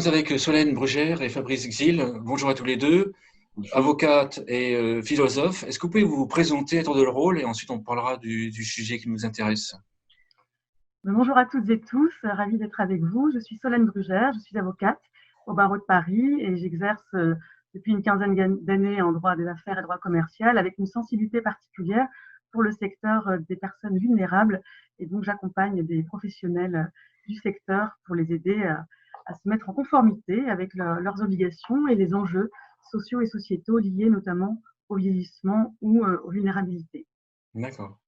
sommes avec Solène Brugère et Fabrice Xil. Bonjour à tous les deux, Bonjour. avocate et philosophe. Est-ce que vous pouvez vous présenter à tour de rôle et ensuite on parlera du sujet qui nous intéresse? Bonjour à toutes et tous, ravie d'être avec vous. Je suis Solène Brugère, je suis avocate au barreau de Paris et j'exerce depuis une quinzaine d'années en droit des affaires et droit commercial avec une sensibilité particulière pour le secteur des personnes vulnérables et donc j'accompagne des professionnels du secteur pour les aider à se mettre en conformité avec leurs obligations et les enjeux sociaux et sociétaux liés notamment au vieillissement ou aux vulnérabilités. D'accord.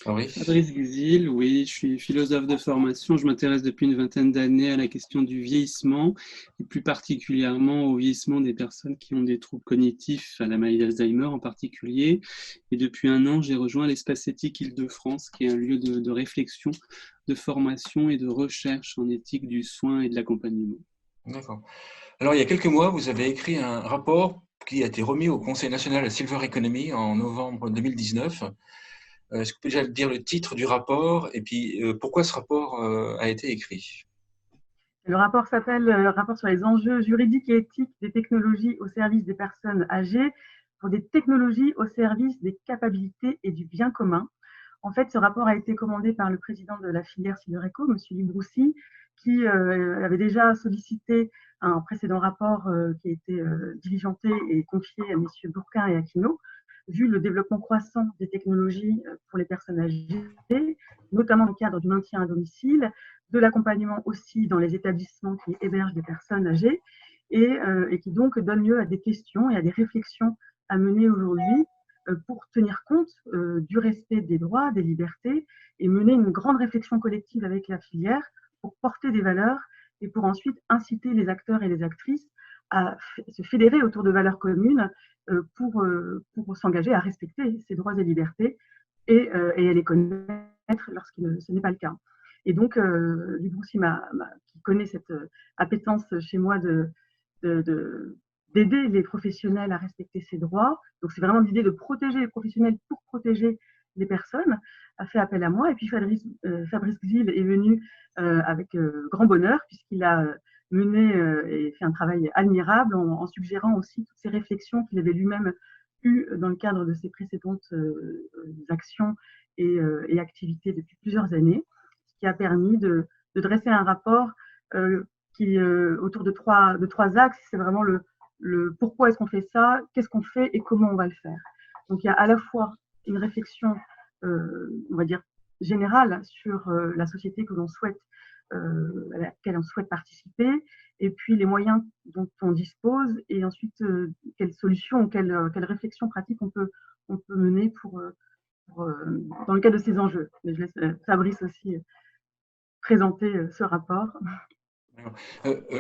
Fabrice? Fabrice Guizil, oui, je suis philosophe de formation. Je m'intéresse depuis une vingtaine d'années à la question du vieillissement et plus particulièrement au vieillissement des personnes qui ont des troubles cognitifs, à la maladie d'Alzheimer en particulier. Et depuis un an, j'ai rejoint l'Espace Éthique Île-de-France, qui est un lieu de réflexion, de formation et de recherche en éthique du soin et de l'accompagnement. D'accord. Alors, il y a quelques mois, vous avez écrit un rapport qui a été remis au Conseil national de la Silver Economy en novembre 2019. Est-ce que vous pouvez déjà dire le titre du rapport et puis pourquoi ce rapport a été écrit? Le rapport s'appelle Rapport sur les enjeux juridiques et éthiques des technologies au service des personnes âgées pour des technologies au service des capacités et du bien commun. En fait, ce rapport a été commandé par le président de la filière Silvereco, M. Libroussi, qui avait déjà sollicité un précédent rapport qui a été diligenté et confié à M. Bourquin et Aquino, vu le développement croissant des technologies pour les personnes âgées, notamment dans le cadre du maintien à domicile, de l'accompagnement aussi dans les établissements qui hébergent des personnes âgées et qui donc donne lieu à des questions et à des réflexions à mener aujourd'hui pour tenir compte du respect des droits, des libertés et mener une grande réflexion collective avec la filière pour porter des valeurs et pour ensuite inciter les acteurs et les actrices à se fédérer autour de valeurs communes pour s'engager à respecter ces droits et libertés et à les connaître lorsque ce n'est pas le cas. Et donc, Libroussi, qui connaît cette appétence chez moi d'aider les professionnels à respecter ces droits, donc c'est vraiment l'idée de protéger les professionnels pour protéger les personnes, a fait appel à moi. Et puis Fabrice Xil est venu avec grand bonheur, puisqu'il a mené et fait un travail admirable en suggérant aussi toutes ces réflexions qu'il avait lui-même eues dans le cadre de ses précédentes actions et activités depuis plusieurs années, ce qui a permis de dresser un rapport qui autour de trois axes. C'est vraiment le pourquoi est-ce qu'on fait ça, qu'est-ce qu'on fait et comment on va le faire. Donc il y a à la fois une réflexion, on va dire, générale sur la société que l'on souhaite, à laquelle on souhaite participer, et puis les moyens dont on dispose, et ensuite quelles solutions ou quelles réflexions pratiques on peut mener dans le cadre de ces enjeux. Mais je laisse Fabrice aussi présenter ce rapport.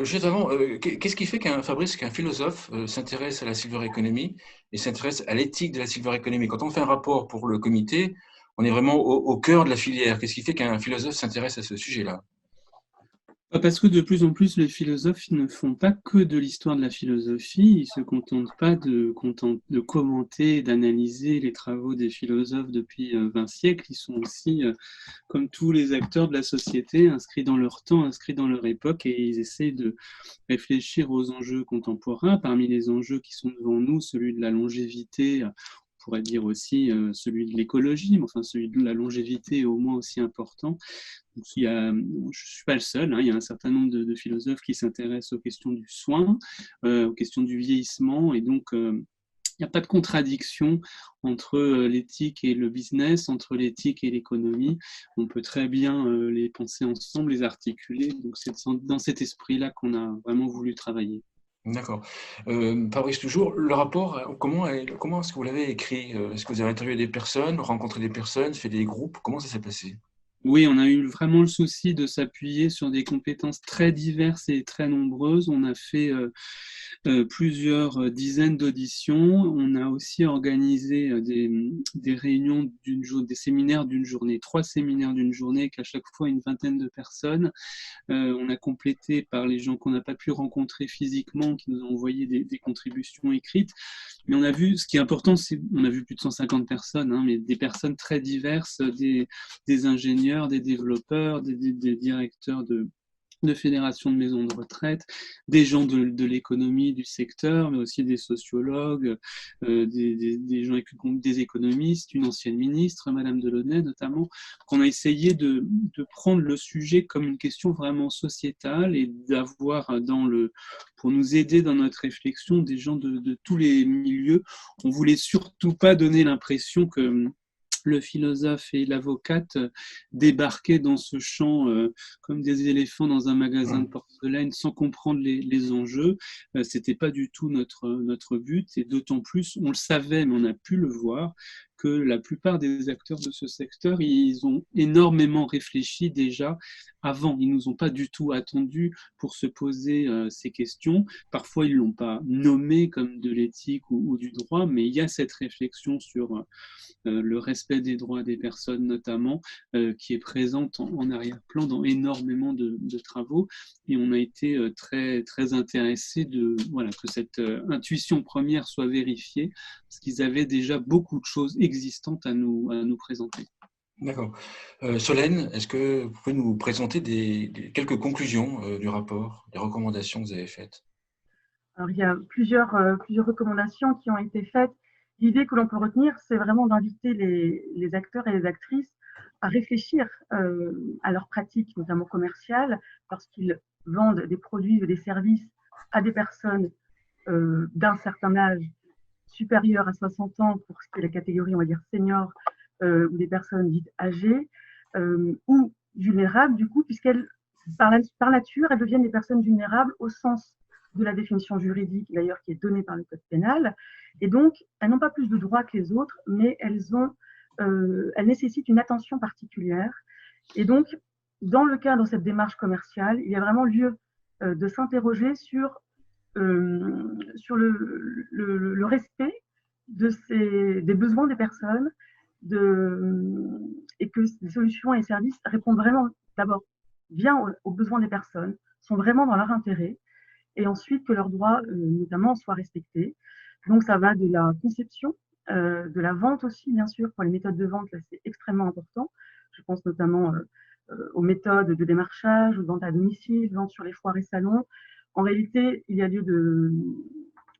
Justement, qu'est-ce qui fait Fabrice, qu'un philosophe s'intéresse à la Silver Economy et s'intéresse à l'éthique de la Silver Economy? Quand on fait un rapport pour le comité, on est vraiment au cœur de la filière. Qu'est-ce qui fait qu'un philosophe s'intéresse à ce sujet-là? Parce que de plus en plus, les philosophes ils ne font pas que de l'histoire de la philosophie, ils se contentent pas de commenter, d'analyser les travaux des philosophes depuis 20 siècles, ils sont aussi, comme tous les acteurs de la société, inscrits dans leur temps, inscrits dans leur époque, et ils essaient de réfléchir aux enjeux contemporains. Parmi les enjeux qui sont devant nous, celui de la longévité, on pourrait dire aussi celui de l'écologie, mais enfin celui de la longévité est au moins aussi important. Donc, je ne suis pas le seul, hein, il y a un certain nombre de philosophes qui s'intéressent aux questions du soin, aux questions du vieillissement, et donc il n'y a pas de contradiction entre l'éthique et le business, entre l'éthique et l'économie. On peut très bien les penser ensemble, les articuler. Donc c'est dans cet esprit-là qu'on a vraiment voulu travailler. D'accord. Fabrice, toujours, le rapport, comment est-ce que vous l'avez écrit? Est-ce que vous avez interviewé des personnes, rencontré des personnes, fait des groupes? Comment ça s'est passé? Oui, on a eu vraiment le souci de s'appuyer sur des compétences très diverses et très nombreuses. On a fait plusieurs dizaines d'auditions. On a aussi organisé des réunions des séminaires d'une journée, 3 séminaires d'une journée, avec à chaque fois une vingtaine de personnes. On a complété par les gens qu'on n'a pas pu rencontrer physiquement, qui nous ont envoyé des contributions écrites. Mais on a vu, ce qui est important, c'est on a vu plus de 150 personnes, hein, mais des personnes très diverses, des ingénieurs, des développeurs, des directeurs de fédérations de maisons de retraite, des gens de l'économie, du secteur, mais aussi des sociologues, des gens, des économistes, une ancienne ministre, Madame Delaunay notamment, qu'on a essayé de prendre le sujet comme une question vraiment sociétale et d'avoir pour nous aider dans notre réflexion des gens de tous les milieux. On voulait surtout pas donner l'impression que le philosophe et l'avocate débarquaient dans ce champ comme des éléphants dans un magasin de porcelaine sans comprendre les enjeux. C'était pas du tout notre but, et d'autant plus, on le savait, mais on a pu le voir, que la plupart des acteurs de ce secteur, ils ont énormément réfléchi déjà avant. Ils nous ont pas du tout attendus pour se poser ces questions. Parfois, ils l'ont pas nommé comme de l'éthique ou du droit, mais il y a cette réflexion sur le respect des droits des personnes notamment, qui est présente en arrière-plan dans énormément de travaux. Et on a été très, très intéressés que cette intuition première soit vérifiée, parce qu'ils avaient déjà beaucoup de choses existantes à nous présenter. D'accord. Solène, est-ce que vous pouvez nous présenter quelques conclusions du rapport, des recommandations que vous avez faites? Alors, il y a plusieurs recommandations qui ont été faites. L'idée que l'on peut retenir, c'est vraiment d'inviter les acteurs et les actrices à réfléchir à leurs pratiques, notamment commerciales, lorsqu'ils vendent des produits ou des services à des personnes d'un certain âge, supérieur à 60 ans pour ce qui est la catégorie, on va dire, senior, ou des personnes dites âgées, ou vulnérables, du coup, puisqu'elles, par nature, elles deviennent des personnes vulnérables au sens de la définition juridique, d'ailleurs, qui est donnée par le Code pénal. Et donc, elles n'ont pas plus de droits que les autres, mais elles nécessitent une attention particulière. Et donc, dans cette démarche commerciale, il y a vraiment lieu de s'interroger sur le respect des besoins des personnes, et que les solutions et les services répondent vraiment d'abord bien aux besoins des personnes, sont vraiment dans leur intérêt, et ensuite que leurs droits, notamment, soient respectés. Donc ça va de la conception, de la vente aussi, bien sûr. Pour les méthodes de vente, là, c'est extrêmement important. Je pense notamment aux méthodes de démarchage, vente à domicile, vente sur les foires et salons. En réalité, il y a lieu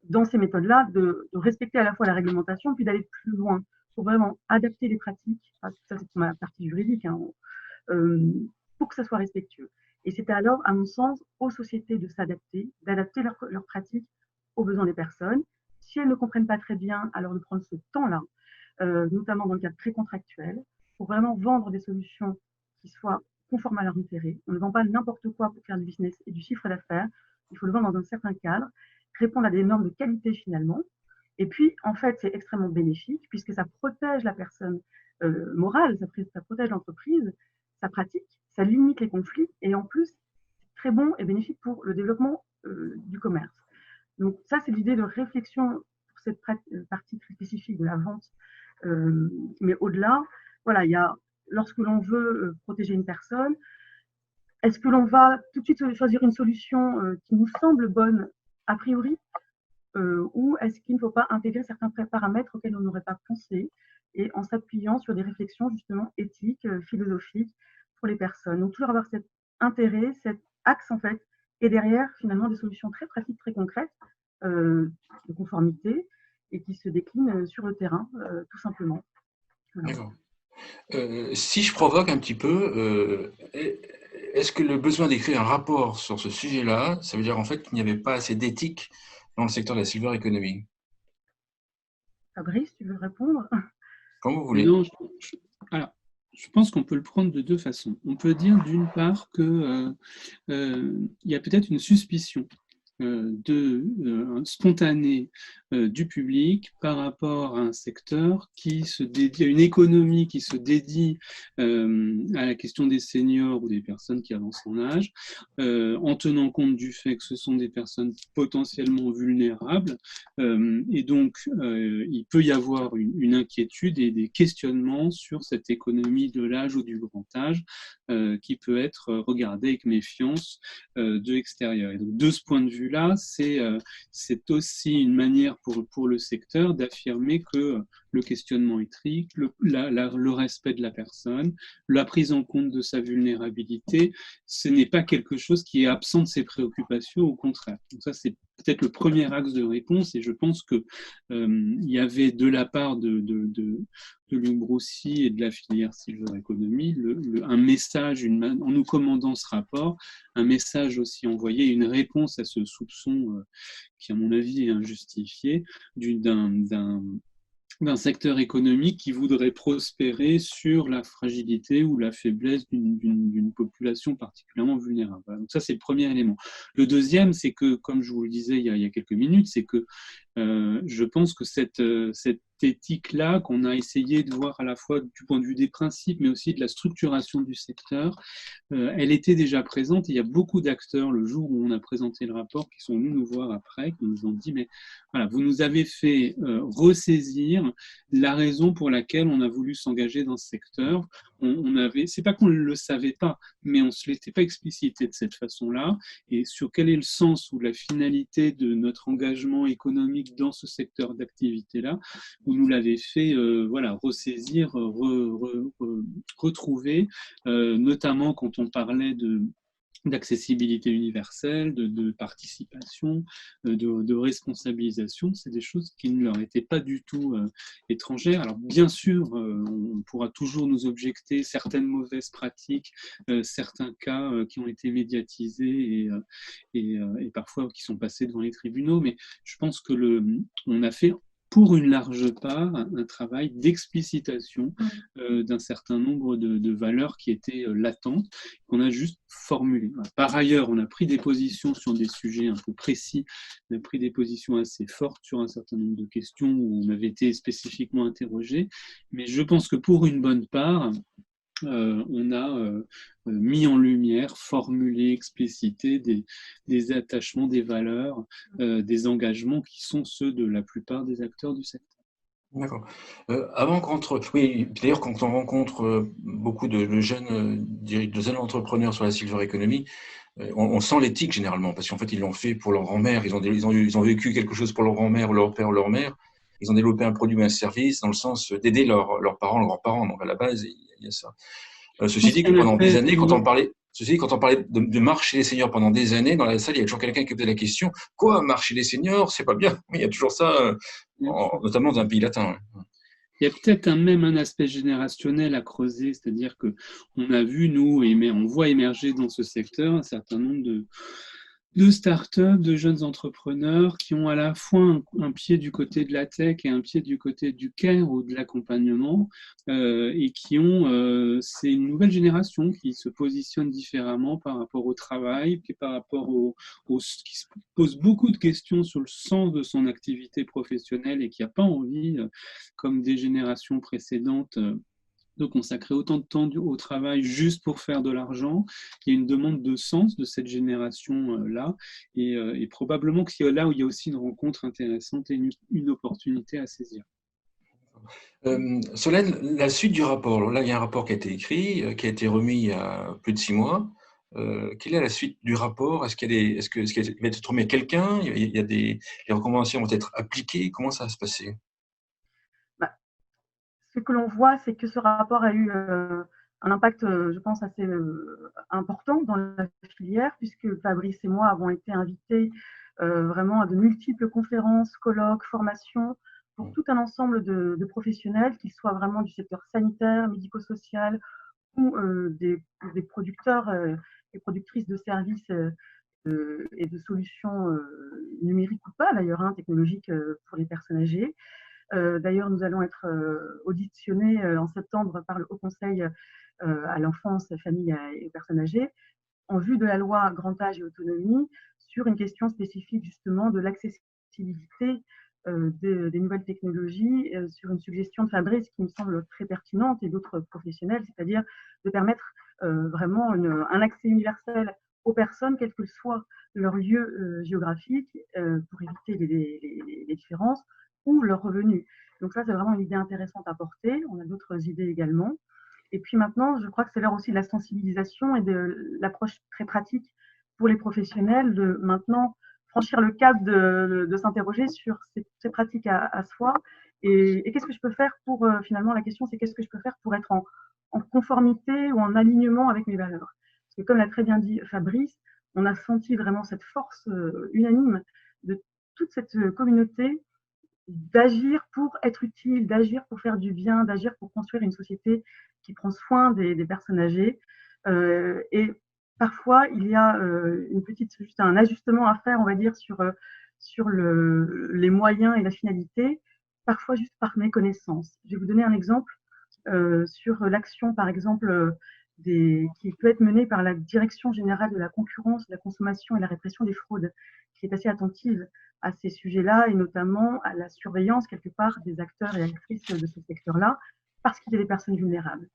dans ces méthodes-là, de respecter à la fois la réglementation, puis d'aller plus loin pour vraiment adapter les pratiques. Ça, c'est pour ma partie juridique, hein, pour que ça soit respectueux. Et c'est alors, à mon sens, aux sociétés de s'adapter, d'adapter leurs pratiques aux besoins des personnes. Si elles ne comprennent pas très bien, alors de prendre ce temps-là, notamment dans le cadre très contractuel, pour vraiment vendre des solutions qui soient conformes à leur intérêt. On ne vend pas n'importe quoi pour faire du business et du chiffre d'affaires. Il faut le vendre dans un certain cadre, répondre à des normes de qualité finalement. Et puis, en fait, c'est extrêmement bénéfique puisque ça protège la personne morale, ça protège l'entreprise, ça pratique, ça limite les conflits, et en plus, c'est très bon et bénéfique pour le développement du commerce. Donc ça, c'est l'idée de réflexion pour cette partie très spécifique de la vente. Mais au-delà, voilà, il y a, lorsque l'on veut protéger une personne, est-ce que l'on va tout de suite choisir une solution qui nous semble bonne a priori, ou est-ce qu'il ne faut pas intégrer certains paramètres auxquels on n'aurait pas pensé, et en s'appuyant sur des réflexions justement éthiques, philosophiques pour les personnes. Donc toujours avoir cet intérêt, cet axe en fait, et derrière finalement des solutions très pratiques, très concrètes, de conformité, et qui se déclinent sur le terrain, tout simplement. Voilà. D'accord. Si je provoque un petit peu, est-ce que le besoin d'écrire un rapport sur ce sujet-là, ça veut dire en fait qu'il n'y avait pas assez d'éthique dans le secteur de la silver economy? Fabrice, tu veux répondre? Comme vous voulez. Non, alors, je pense qu'on peut le prendre de deux façons. On peut dire d'une part que y a peut-être une suspicion spontanée du public par rapport à un secteur qui se dédie, à une économie qui se dédie à la question des seniors ou des personnes qui avancent en âge, en tenant compte du fait que ce sont des personnes potentiellement vulnérables, et donc il peut y avoir une inquiétude et des questionnements sur cette économie de l'âge ou du grand âge qui peut être regardée avec méfiance de l'extérieur. Et donc de ce point de vue, vue-là, c'est aussi une manière pour le secteur d'affirmer que le questionnement éthique, le respect de la personne, la prise en compte de sa vulnérabilité, ce n'est pas quelque chose qui est absent de ses préoccupations, au contraire. Donc ça, c'est peut-être le premier axe de réponse, et je pense que il y avait de la part de Luc Broussy et de la filière Silver Economy un message, en nous commandant ce rapport, un message aussi envoyé, une réponse à ce soupçon qui, à mon avis, est injustifié, d'un secteur économique qui voudrait prospérer sur la fragilité ou la faiblesse d'une population particulièrement vulnérable. Donc ça, c'est le premier élément. Le deuxième, c'est que, comme je vous le disais il y a quelques minutes, c'est que je pense que cette éthique-là, qu'on a essayé de voir à la fois du point de vue des principes, mais aussi de la structuration du secteur, elle était déjà présente. Il y a beaucoup d'acteurs, le jour où on a présenté le rapport, qui sont venus nous voir après, qui nous ont dit, mais voilà, vous nous avez fait ressaisir la raison pour laquelle on a voulu s'engager dans ce secteur. C'est pas qu'on ne le savait pas, mais on ne se l'était pas explicité de cette façon-là. Et sur quel est le sens ou la finalité de notre engagement économique dans ce secteur d'activité-là, vous nous l'avez fait ressaisir, retrouver, notamment quand on parlait d'accessibilité universelle, de participation, de responsabilisation. C'est des choses qui ne leur étaient pas du tout étrangères. Alors bien sûr, on pourra toujours nous objecter certaines mauvaises pratiques, certains cas qui ont été médiatisés et parfois qui sont passés devant les tribunaux, mais je pense que on a fait pour une large part un travail d'explicitation d'un certain nombre de valeurs qui étaient latentes, qu'on a juste formulées. Par ailleurs, on a pris des positions sur des sujets un peu précis, on a pris des positions assez fortes sur un certain nombre de questions où on avait été spécifiquement interrogé, mais je pense que pour une bonne part, on a mis en lumière, formulé, explicité des attachements, des valeurs, des engagements qui sont ceux de la plupart des acteurs du secteur. D'accord. Oui, d'ailleurs, quand on rencontre beaucoup de jeunes entrepreneurs sur la silver economy, on sent l'éthique généralement, parce qu'en fait, ils l'ont fait pour leur grand-mère, ils ont vécu quelque chose pour leur grand-mère ou leur père ou leur mère, ils ont développé un produit ou un service dans le sens d'aider leurs parents, leurs grands-parents. Donc à la base, il y a ça. Ceci dit que pendant des années, quand on parlait de marcher les seniors pendant des années, dans la salle, il y a toujours quelqu'un qui posait la question, quoi, marcher les seniors, c'est pas bien. Il y a toujours ça, notamment dans un pays latin. Il y a peut-être même un aspect générationnel à creuser, c'est-à-dire qu'on a vu, nous, on voit émerger dans ce secteur un certain nombre de start-up, de jeunes entrepreneurs qui ont à la fois un pied du côté de la tech et un pied du côté du care ou de l'accompagnement, et qui c'est une nouvelle génération qui se positionne différemment par rapport au travail, puis par rapport qui se pose beaucoup de questions sur le sens de son activité professionnelle et qui n'a pas envie, comme des générations précédentes, de consacrer autant de temps au travail juste pour faire de l'argent. Il y a une demande de sens de cette génération-là, et probablement que c'est là où il y a aussi une rencontre intéressante et une opportunité à saisir. Solène, la suite du rapport. Alors là, il y a un rapport qui a été écrit, qui a été remis il y a plus de 6 mois. Quelle est la suite du rapport? Est-ce qu'il va être remis à quelqu'un? Les recommandations vont être appliquées? Comment ça va se passer? Ce que l'on voit, c'est que ce rapport a eu un impact, je pense, assez important dans la filière, puisque Fabrice et moi avons été invités vraiment à de multiples conférences, colloques, formations, pour tout un ensemble de professionnels, qu'ils soient vraiment du secteur sanitaire, médico-social, ou des producteurs et productrices de services et de solutions numériques ou pas, d'ailleurs, technologiques pour les personnes âgées. D'ailleurs, nous allons être auditionnés en septembre par le Haut Conseil à l'enfance, famille et aux personnes âgées, en vue de la loi Grand Âge et Autonomie, sur une question spécifique justement de l'accessibilité des nouvelles technologies, sur une suggestion de Fabrice qui me semble très pertinente et d'autres professionnels, c'est-à-dire de permettre vraiment un accès universel aux personnes, quel que soit leur lieu géographique, pour éviter les différences, ou leurs revenus. Donc ça, c'est vraiment une idée intéressante à porter. On a d'autres idées également. Et puis maintenant, je crois que c'est l'heure aussi de la sensibilisation et de l'approche très pratique pour les professionnels de maintenant franchir le cap de s'interroger sur ces pratiques à soi et qu'est-ce que je peux faire pour, finalement, la question c'est qu'est-ce que je peux faire pour être en conformité ou en alignement avec mes valeurs. Parce que comme l'a très bien dit Fabrice, on a senti vraiment cette force unanime de toute cette communauté d'agir pour être utile, d'agir pour faire du bien, d'agir pour construire une société qui prend soin des personnes âgées. Et parfois, il y a juste un ajustement à faire, on va dire, sur les moyens et la finalité, parfois juste par méconnaissance. Je vais vous donner un exemple sur l'action, par exemple, qui peut être menée par la Direction générale de la concurrence, de la consommation et de la répression des fraudes, qui est assez attentive à ces sujets-là et notamment à la surveillance, quelque part, des acteurs et actrices de ce secteur-là, parce qu'il y a des personnes vulnérables.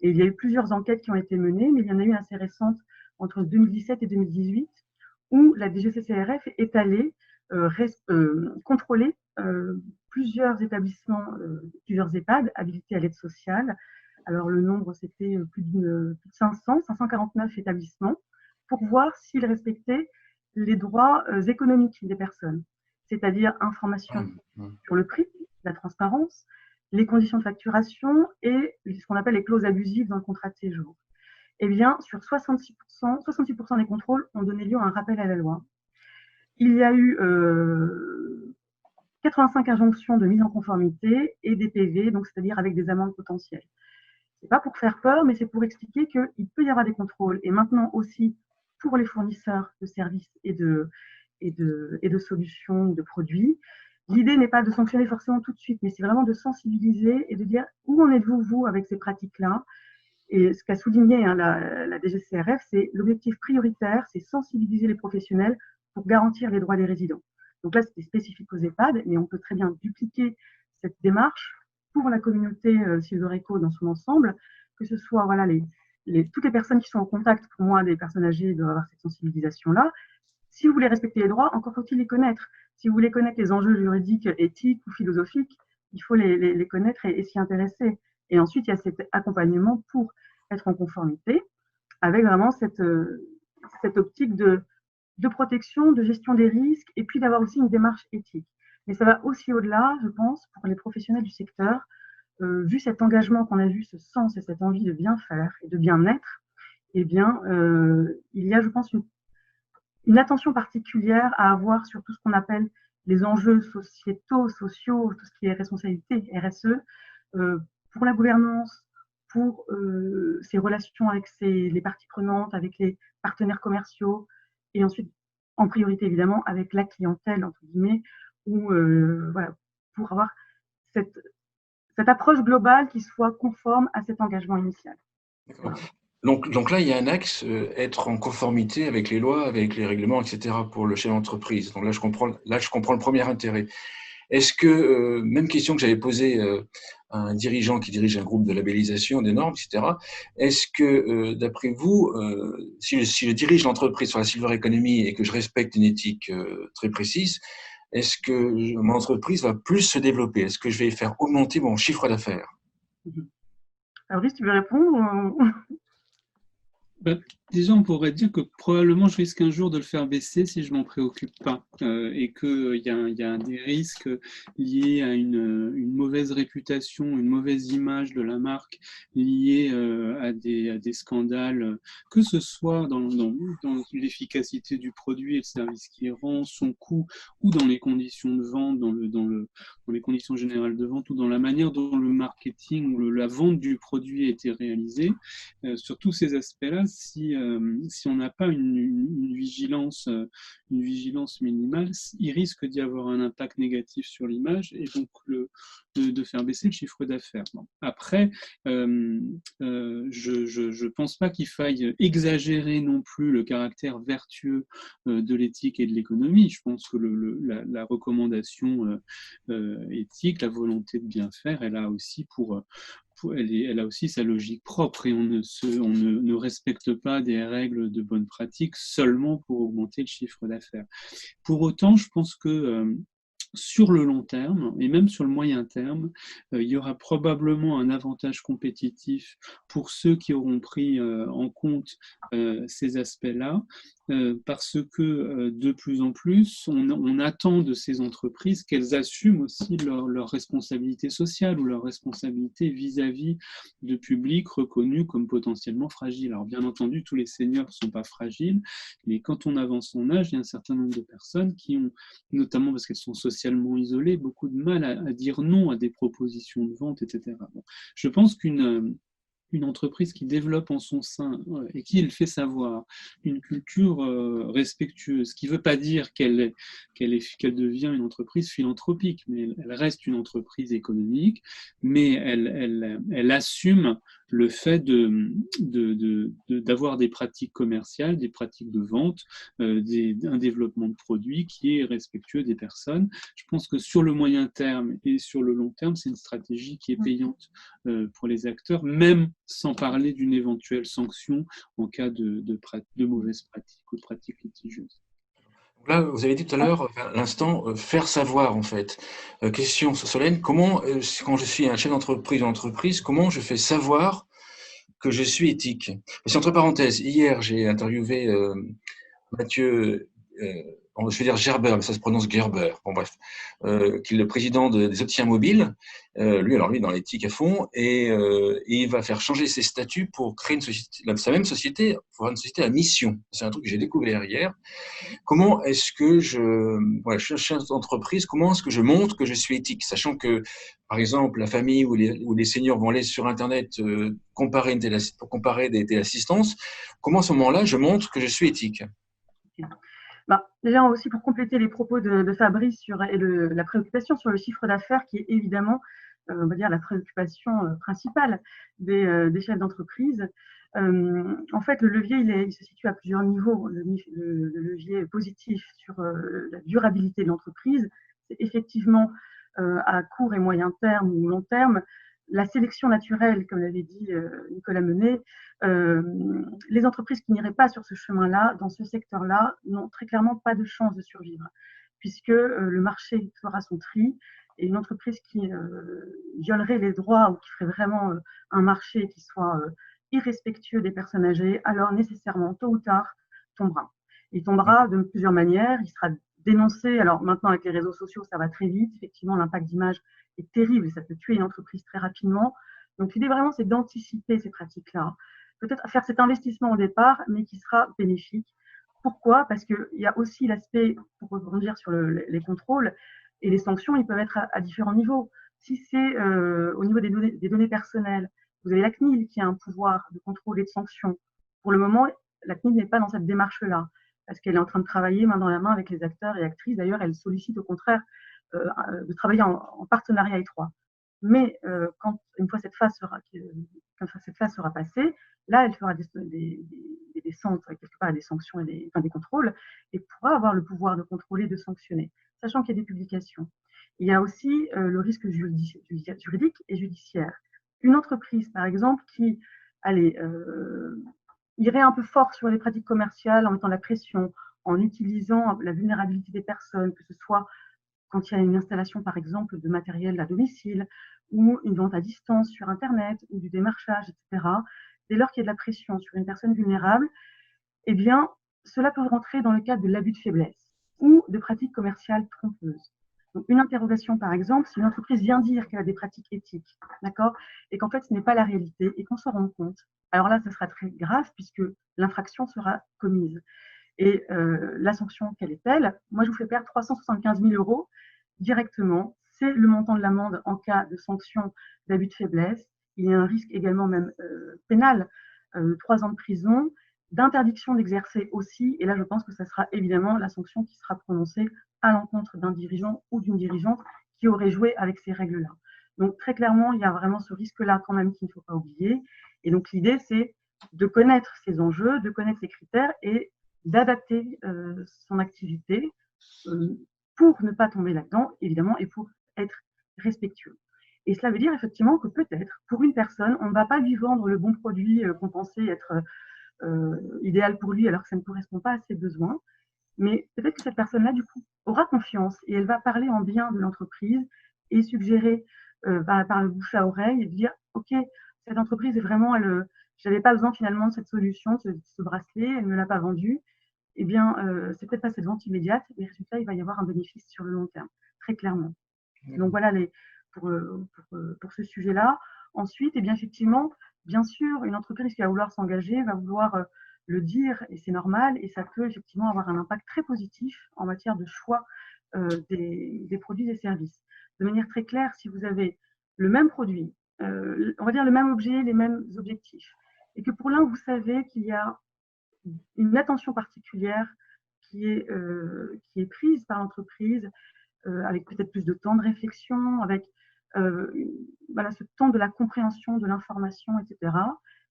Et il y a eu plusieurs enquêtes qui ont été menées, mais il y en a eu une assez récente entre 2017 et 2018, où la DGCCRF est allée contrôler plusieurs établissements, plusieurs EHPAD habilités à l'aide sociale. Alors le nombre, c'était plus de 549 établissements, pour voir s'ils respectaient les droits économiques des personnes, c'est-à-dire information sur le prix, la transparence, les conditions de facturation et ce qu'on appelle les clauses abusives dans le contrat de séjour. Eh bien, sur 66% des contrôles ont donné lieu à un rappel à la loi. Il y a eu 85 injonctions de mise en conformité et des PV, donc c'est-à-dire avec des amendes potentielles. C'est pas pour faire peur, mais c'est pour expliquer qu'il peut y avoir des contrôles. Et maintenant aussi, pour les fournisseurs de services et de solutions, de produits, l'idée n'est pas de sanctionner forcément tout de suite, mais c'est vraiment de sensibiliser et de dire où en êtes-vous, vous, avec ces pratiques-là. Et ce qu'a souligné la DGCCRF, c'est l'objectif prioritaire, c'est sensibiliser les professionnels pour garantir les droits des résidents. Donc là, c'était spécifique aux EHPAD, mais on peut très bien dupliquer cette démarche pour la communauté Silvereco dans son ensemble, que ce soit voilà, toutes les personnes qui sont en contact, pour moi, des personnes âgées, doivent avoir cette sensibilisation-là. Si vous voulez respecter les droits, encore faut-il les connaître. Si vous voulez connaître les enjeux juridiques, éthiques ou philosophiques, il faut les connaître et s'y intéresser. Et ensuite, il y a cet accompagnement pour être en conformité avec vraiment cette optique de protection, de gestion des risques et puis d'avoir aussi une démarche éthique. Mais ça va aussi au-delà, je pense, pour les professionnels du secteur, vu cet engagement qu'on a vu, ce sens et cette envie de bien faire et de bien être, eh bien, il y a, je pense, une attention particulière à avoir sur tout ce qu'on appelle les enjeux sociétaux, sociaux, tout ce qui est responsabilité, RSE, pour la gouvernance, pour ses relations avec les parties prenantes, avec les partenaires commerciaux, et ensuite, en priorité évidemment, avec la clientèle, entre guillemets, ou voilà, pour avoir cette approche globale qui soit conforme à cet engagement initial. Voilà. Donc là, il y a un axe, être en conformité avec les lois, avec les règlements, etc. pour le chef d'entreprise. Donc là, je comprends le premier intérêt. Est-ce que, même question que j'avais posée à un dirigeant qui dirige un groupe de labellisation des normes, etc. Est-ce que, d'après vous, si je dirige l'entreprise sur la Silver Economy et que je respecte une éthique très précise, est-ce que mon entreprise va plus se développer? Est-ce que je vais faire augmenter mon chiffre d'affaires? Fabrice, tu veux répondre? Déjà, on pourrait dire que probablement je risque un jour de le faire baisser si je m'en préoccupe pas et qu'il y a des risques liés à une mauvaise réputation, une mauvaise image de la marque liée à des scandales, que ce soit dans l'efficacité du produit et le service qu'il rend, son coût, ou dans les conditions de vente, dans les conditions générales de vente, ou dans la manière dont le marketing ou la vente du produit a été réalisée. Sur tous ces aspects-là, si on n'a pas une vigilance minimale, il risque d'y avoir un impact négatif sur l'image et donc de faire baisser le chiffre d'affaires. Bon. Après, je pense pas qu'il faille exagérer non plus le caractère vertueux de l'éthique et de l'économie. Je pense que la recommandation éthique, la volonté de bien faire, elle a aussi elle a aussi sa logique propre et on ne respecte pas des règles de bonne pratique seulement pour augmenter le chiffre d'affaires. Pour autant, je pense que sur le long terme et même sur le moyen terme, il y aura probablement un avantage compétitif pour ceux qui auront pris en compte ces aspects-là parce que de plus en plus, on attend de ces entreprises qu'elles assument aussi leur responsabilité sociale ou leur responsabilité vis-à-vis de publics reconnus comme potentiellement fragiles. Alors bien entendu, tous les seniors ne sont pas fragiles, mais quand on avance en âge, il y a un certain nombre de personnes qui ont, notamment parce qu'elles sont socialement isolées, beaucoup de mal à dire non à des propositions de vente, etc. Bon, je pense qu'une entreprise qui développe en son sein et qui le fait savoir une culture respectueuse, ce qui ne veut pas dire qu'elle devient une entreprise philanthropique, mais elle reste une entreprise économique, mais elle assume le fait d'avoir des pratiques commerciales, des pratiques de vente, un développement de produits qui est respectueux des personnes. Je pense que sur le moyen terme et sur le long terme, c'est une stratégie qui est payante pour les acteurs, même sans parler d'une éventuelle sanction en cas de mauvaises pratiques ou de pratiques litigieuses. Là, vous avez dit tout à l'heure, à l'instant, faire savoir, en fait. Question Solène, comment, quand je suis un chef d'entreprise, comment je fais savoir que je suis éthique? Parce qu'entre parenthèses, hier, j'ai interviewé Mathieu, je vais dire Gerber, mais ça se prononce Gerber, bon bref, qui est le président des opticiens mobiles. Lui, dans l'éthique à fond, et il va faire changer ses statuts pour créer une société, sa même société, pour avoir une société à mission. C'est un truc que j'ai découvert hier. Comment est-ce que je suis un chef d'entreprise, comment est-ce que je montre que je suis éthique, sachant que, par exemple, la famille ou les seniors vont aller sur Internet pour comparer des téléassistances, comment à ce moment-là, je montre que je suis éthique? Déjà aussi pour compléter les propos de Fabrice sur la préoccupation sur le chiffre d'affaires qui est évidemment on va dire la préoccupation principale des chefs d'entreprise. En fait, le levier il se situe à plusieurs niveaux. Le levier positif sur la durabilité de l'entreprise, c'est effectivement à court et moyen terme ou long terme la sélection naturelle, comme l'avait dit Nicolas Menet. Les entreprises qui n'iraient pas sur ce chemin-là, dans ce secteur-là, n'ont très clairement pas de chance de survivre, puisque le marché fera son tri, et une entreprise qui violerait les droits ou qui ferait vraiment un marché qui soit irrespectueux des personnes âgées, alors nécessairement, tôt ou tard, tombera. Il tombera de plusieurs manières, il sera dénoncé. Alors maintenant, avec les réseaux sociaux, ça va très vite. Effectivement, l'impact d'image est terrible et ça peut tuer une entreprise très rapidement. Donc l'idée vraiment, c'est d'anticiper ces pratiques-là. Peut-être faire cet investissement au départ, mais qui sera bénéfique. Pourquoi? Parce qu'il y a aussi l'aspect, pour rebondir sur les contrôles et les sanctions, ils peuvent être à différents niveaux. Si c'est au niveau des données personnelles, vous avez la CNIL qui a un pouvoir de contrôle et de sanction. Pour le moment, la CNIL n'est pas dans cette démarche-là, parce qu'elle est en train de travailler main dans la main avec les acteurs et actrices. D'ailleurs, elle sollicite au contraire de travailler en partenariat étroit. Mais quand une fois cette phase sera passée, là, elle fera des descentes, quelque part, des sanctions et des contrôles, et pourra avoir le pouvoir de contrôler, de sanctionner, sachant qu'il y a des publications. Il y a aussi le risque juridique et judiciaire. Une entreprise, par exemple, qui irait un peu fort sur les pratiques commerciales en mettant la pression, en utilisant la vulnérabilité des personnes, que ce soit quand il y a une installation, par exemple, de matériel à domicile, ou une vente à distance sur Internet, ou du démarchage, etc., dès lors qu'il y a de la pression sur une personne vulnérable, eh bien, cela peut rentrer dans le cadre de l'abus de faiblesse ou de pratiques commerciales trompeuses. Donc, une interrogation, par exemple, si une entreprise vient dire qu'elle a des pratiques éthiques, d'accord, et qu'en fait, ce n'est pas la réalité, et qu'on s'en rend compte, alors là, ce sera très grave, puisque l'infraction sera commise. Et la sanction, quelle est-elle? Moi, je vous fais perdre 375 000 € directement. C'est le montant de l'amende en cas de sanction d'abus de faiblesse. Il y a un risque également même pénal, 3 ans de prison, d'interdiction d'exercer aussi. Et là, je pense que ça sera évidemment la sanction qui sera prononcée à l'encontre d'un dirigeant ou d'une dirigeante qui aurait joué avec ces règles-là. Donc, très clairement, il y a vraiment ce risque-là quand même qu'il ne faut pas oublier. Et donc, l'idée, c'est de connaître ces enjeux, de connaître ces critères et d'adapter son activité pour ne pas tomber là-dedans, évidemment, et pour être respectueux. Et cela veut dire effectivement que peut-être, pour une personne, on ne va pas lui vendre le bon produit qu'on pensait être idéal pour lui alors que ça ne correspond pas à ses besoins. Mais peut-être que cette personne-là, du coup, aura confiance et elle va parler en bien de l'entreprise et suggérer par le bouche à oreille et dire « Ok, cette entreprise est vraiment, je n'avais pas besoin finalement de cette solution, de ce bracelet, elle ne me l'a pas vendu. eh bien, c'est peut-être pas cette vente immédiate, mais résultat, il va y avoir un bénéfice sur le long terme, très clairement. Donc voilà pour ce sujet-là. Ensuite, eh bien, effectivement, bien sûr, une entreprise qui va vouloir s'engager va vouloir le dire, et c'est normal, et ça peut effectivement avoir un impact très positif en matière de choix des produits et services. De manière très claire, si vous avez le même produit, on va dire le même objet, les mêmes objectifs, et que pour l'un, vous savez qu'il y a une attention particulière qui est prise par l'entreprise, avec peut-être plus de temps de réflexion, avec euh, voilà, ce temps de la compréhension de l'information, etc.,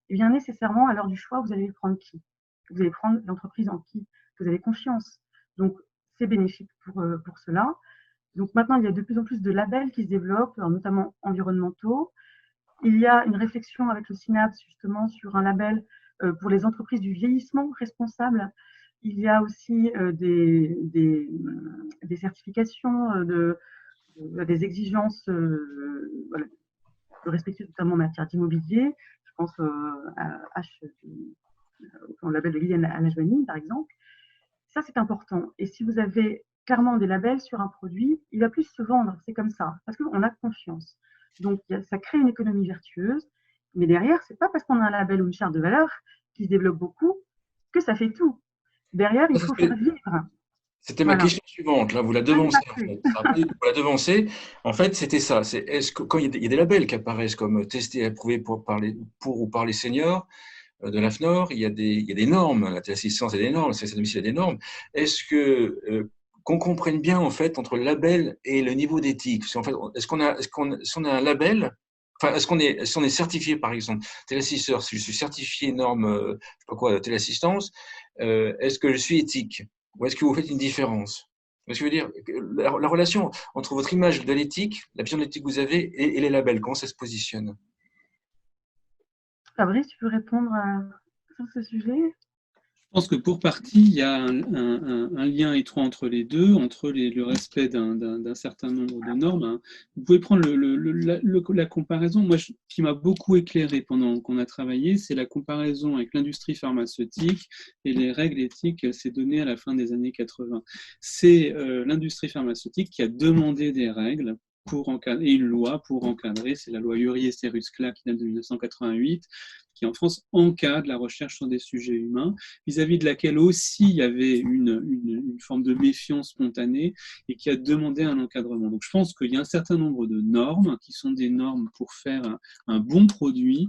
et bien nécessairement, à l'heure du choix, vous allez prendre qui? Vous allez prendre l'entreprise en qui vous avez confiance. Donc, c'est bénéfique pour cela. Donc maintenant, il y a de plus en plus de labels qui se développent, notamment environnementaux. Il y a une réflexion avec le Synapse justement sur un label pour les entreprises du vieillissement responsable. Il y a aussi des certifications, des exigences voilà, de respecter notamment en matière d'immobilier. Je pense au label de Liliane Alajouani, par exemple. Ça, c'est important. Et si vous avez clairement des labels sur un produit, il va plus se vendre. C'est comme ça, parce qu'on a confiance. Donc, ça crée une économie vertueuse. Mais derrière, c'est pas parce qu'on a un label ou une charte de valeur qui se développe beaucoup que ça fait tout. Derrière, il faut faire vivre. C'était ma Voilà. question suivante. Là, vous la Ah, devancez, en fait. Vous la devancez. En fait, c'était ça. Est-ce que quand il y a des labels qui apparaissent comme testés et approuvés pour ou par les seniors de l'AFNOR, il y a des normes. La téléassistance a des normes, le service à domicile a des normes. Est-ce que qu'on comprenne bien en fait entre le label et le niveau d'éthique? En fait, si on a un label, enfin, si on est certifié par exemple téléassisteur, si je suis certifié norme, je sais pas quoi, téléassistance, est-ce que je suis éthique? Ou est-ce que vous faites une différence? Ce que je veux dire, la relation entre votre image de l'éthique, la vision de l'éthique que vous avez et les labels, comment ça se positionne? Fabrice, tu peux répondre sur ce sujet? Je pense que pour partie, il y a un lien étroit entre les deux, entre le respect d'un certain nombre de normes, hein. Vous pouvez prendre la comparaison. Moi, qui m'a beaucoup éclairé pendant qu'on a travaillé, c'est la comparaison avec l'industrie pharmaceutique et les règles éthiques, c'est donné à la fin des années 80. C'est l'industrie pharmaceutique qui a demandé des règles pour encadrer, et une loi pour encadrer, c'est la loi Urier-Seruskla qui date de 1988, qui en France encadre la recherche sur des sujets humains, vis-à-vis de laquelle aussi il y avait une forme de méfiance spontanée et qui a demandé un encadrement. Donc je pense qu'il y a un certain nombre de normes qui sont des normes pour faire un bon produit,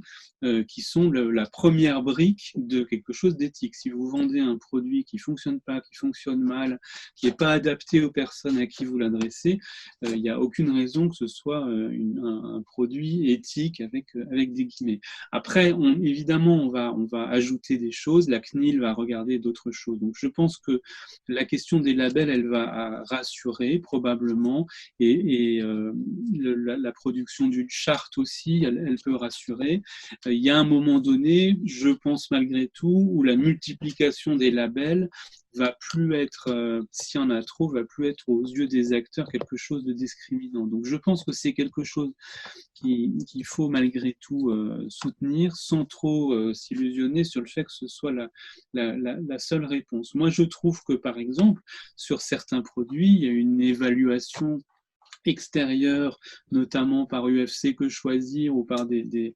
qui sont la première brique de quelque chose d'éthique. Si vous vendez un produit qui ne fonctionne pas, qui fonctionne mal, qui n'est pas adapté aux personnes à qui vous l'adressez, il n'y a aucune raison que ce soit un produit éthique avec des guillemets. Après, évidemment, on va ajouter des choses. La CNIL va regarder d'autres choses. Donc, je pense que la question des labels, elle va rassurer probablement. Et la production d'une charte aussi, elle peut rassurer. Il y a un moment donné, je pense malgré tout, où la multiplication des labels va plus être, s'il y en a trop, va plus être aux yeux des acteurs quelque chose de discriminant. Donc je pense que c'est quelque chose qu'il faut malgré tout soutenir sans trop s'illusionner sur le fait que ce soit la seule réponse. Moi je trouve que par exemple, sur certains produits, il y a une évaluation extérieure, notamment par UFC que choisir ou par des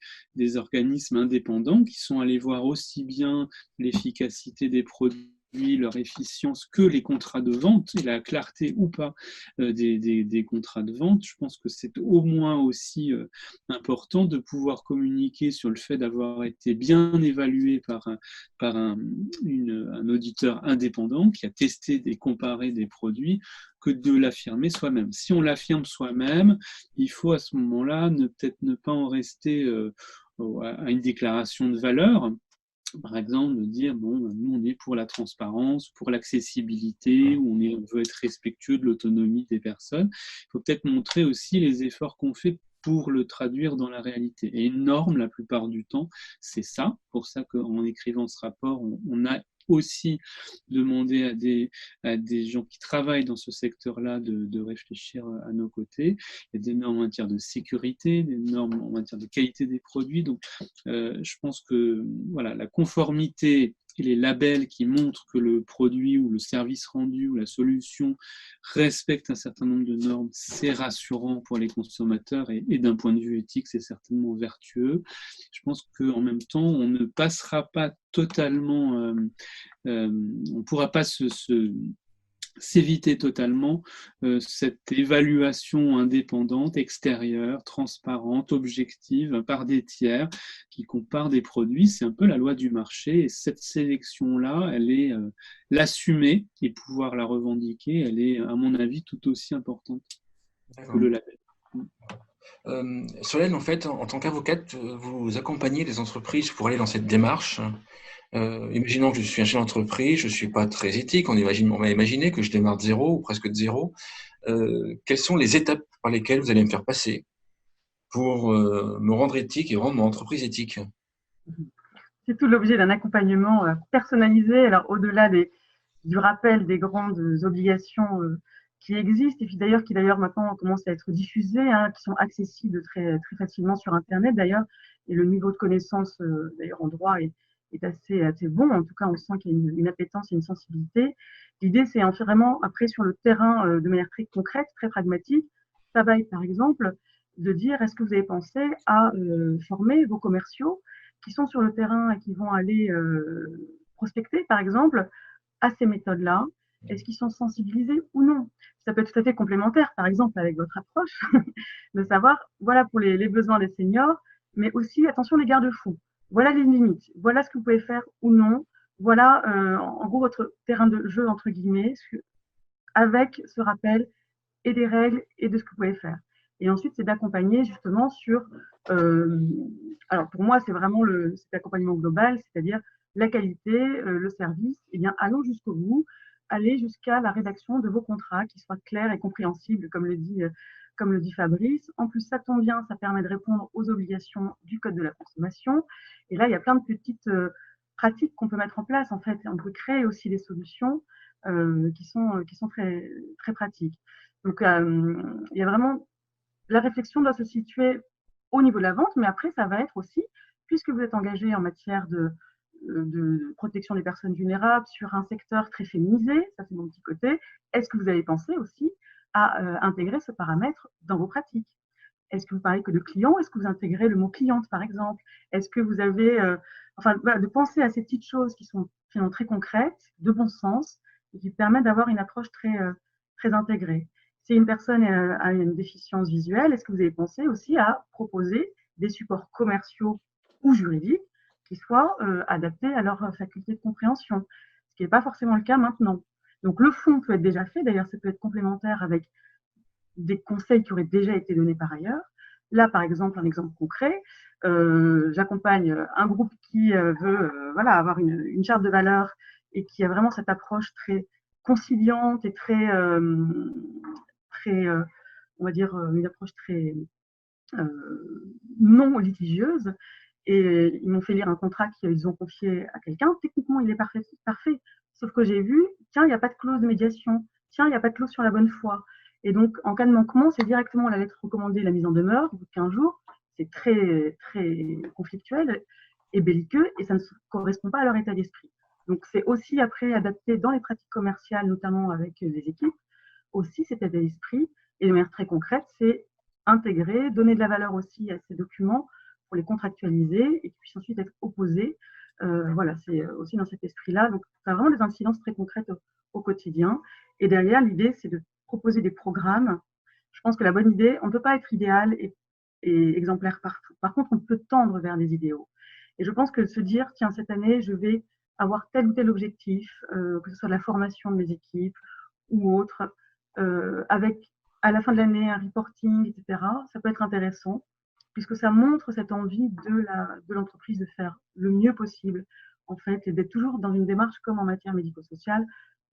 organismes indépendants qui sont allés voir aussi bien l'efficacité des produits, leur efficience que les contrats de vente et la clarté ou pas des contrats de vente. Je pense que c'est au moins aussi important de pouvoir communiquer sur le fait d'avoir été bien évalué par un auditeur indépendant qui a testé et comparé des produits que de l'affirmer soi-même. Si on l'affirme soi-même, il faut à ce moment-là peut-être ne pas en rester à une déclaration de valeur. Par exemple, de dire, bon, nous, on est pour la transparence, pour l'accessibilité, on veut être respectueux de l'autonomie des personnes. Il faut peut-être montrer aussi les efforts qu'on fait pour le traduire dans la réalité. Et une norme, la plupart du temps, c'est ça. Pour ça qu'en écrivant ce rapport, on a aussi demandé à des gens qui travaillent dans ce secteur-là de réfléchir à nos côtés. Il y a des normes en matière de sécurité, des normes en matière de qualité des produits. Donc, je pense que voilà, la conformité et les labels qui montrent que le produit ou le service rendu ou la solution respecte un certain nombre de normes, c'est rassurant pour les consommateurs et d'un point de vue éthique, c'est certainement vertueux. Je pense qu'en même temps, on ne passera pas totalement, on ne pourra pas s'éviter totalement cette évaluation indépendante, extérieure, transparente, objective, par des tiers qui comparent des produits. C'est un peu la loi du marché et cette sélection-là, elle est l'assumer et pouvoir la revendiquer, elle est, à mon avis, tout aussi importante que le label. Solène, en fait, en tant qu'avocate, vous accompagnez les entreprises pour aller dans cette démarche. Imaginons que je suis un chef d'entreprise, je ne suis pas très éthique, on va imaginer que je démarre de zéro ou presque de zéro. Quelles sont les étapes par lesquelles vous allez me faire passer pour me rendre éthique et rendre mon entreprise éthique? C'est tout l'objet d'un accompagnement personnalisé, alors au-delà du rappel des grandes obligations qui existent, et puis qui d'ailleurs maintenant commencent à être diffusées, hein, qui sont accessibles très, très facilement sur Internet d'ailleurs, et le niveau de connaissance d'ailleurs en droit est assez bon. En tout cas, on sent qu'il y a une appétence et une sensibilité. L'idée, c'est vraiment après sur le terrain de manière très concrète, très pragmatique. Ça va être par exemple de dire est-ce que vous avez pensé à former vos commerciaux qui sont sur le terrain et qui vont aller prospecter par exemple à ces méthodes-là? Est-ce qu'ils sont sensibilisés ou non? Ça peut être tout à fait complémentaire, par exemple, avec votre approche, de savoir, voilà pour les besoins des seniors, mais aussi, attention, les garde-fous. Voilà les limites. Voilà ce que vous pouvez faire ou non. Voilà, en gros, votre terrain de jeu, entre guillemets, avec ce rappel et des règles et de ce que vous pouvez faire. Et ensuite, c'est d'accompagner justement sur... alors, pour moi, c'est vraiment cet accompagnement global, c'est-à-dire la qualité, le service. Eh bien, allons jusqu'au bout, allez jusqu'à la rédaction de vos contrats qui soient clairs et compréhensibles, comme le dit Fabrice. En plus, ça tombe bien, ça permet de répondre aux obligations du Code de la consommation. Et là, il y a plein de petites pratiques qu'on peut mettre en place. En fait, on peut créer aussi des solutions qui sont très, très pratiques. Donc, il y a vraiment la réflexion doit se situer au niveau de la vente, mais après, ça va être aussi, puisque vous êtes engagé en matière de protection des personnes vulnérables sur un secteur très féminisé, ça c'est mon petit côté, est-ce que vous avez pensé aussi à intégrer ce paramètre dans vos pratiques? Est-ce que vous parlez que de clients? Est-ce que vous intégrez le mot cliente, par exemple? Est-ce que vous avez... enfin, voilà, de penser à ces petites choses qui sont finalement très concrètes, de bon sens, et qui permettent d'avoir une approche très, très intégrée. Si une personne a une déficience visuelle, est-ce que vous avez pensé aussi à proposer des supports commerciaux ou juridiques qui soient adaptés à leur faculté de compréhension, ce qui n'est pas forcément le cas maintenant. Donc le fond peut être déjà fait, d'ailleurs ça peut être complémentaire avec des conseils qui auraient déjà été donnés par ailleurs. Là, par exemple, un exemple concret, j'accompagne un groupe qui veut voilà, avoir une charte de valeurs et qui a vraiment cette approche très conciliante et très, très on va dire, une approche très non litigieuse. Et ils m'ont fait lire un contrat qu'ils ont confié à quelqu'un. Techniquement, il est parfait, parfait. Sauf que j'ai vu, tiens, il n'y a pas de clause de médiation. Tiens, il n'y a pas de clause sur la bonne foi. Et donc, en cas de manquement, c'est directement la lettre recommandée, la mise en demeure, au bout de 15 jours. C'est très, très conflictuel et belliqueux, et ça ne correspond pas à leur état d'esprit. Donc, c'est aussi après adapté dans les pratiques commerciales, notamment avec les équipes, aussi cet état d'esprit. Et de manière très concrète, c'est intégrer, donner de la valeur aussi à ces documents pour les contractualiser et qui puissent ensuite être opposés. Voilà, c'est aussi dans cet esprit-là. Donc, ça a vraiment des incidences très concrètes au quotidien. Et derrière, l'idée, c'est de proposer des programmes. Je pense que la bonne idée, on ne peut pas être idéal et exemplaire partout. Par contre, on peut tendre vers des idéaux. Et je pense que se dire, tiens, cette année, je vais avoir tel ou tel objectif, que ce soit de la formation de mes équipes ou autre, avec à la fin de l'année un reporting, etc., ça peut être intéressant, puisque ça montre cette envie de l'entreprise de faire le mieux possible, en fait, et d'être toujours dans une démarche comme en matière médico-sociale,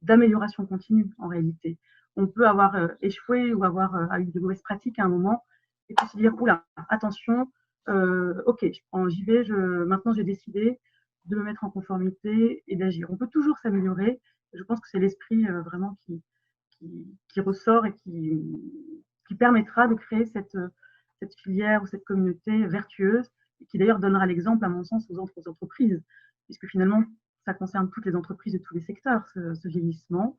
d'amélioration continue, en réalité. On peut avoir échoué ou avoir eu de mauvaises pratiques à un moment, et puis se dire, oula, attention, ok, j'y vais, maintenant j'ai décidé de me mettre en conformité et d'agir. On peut toujours s'améliorer. Je pense que c'est l'esprit vraiment qui ressort et qui permettra de créer cette filière ou cette communauté vertueuse et qui d'ailleurs donnera l'exemple, à mon sens, aux autres entreprises, puisque finalement, ça concerne toutes les entreprises de tous les secteurs, ce vieillissement.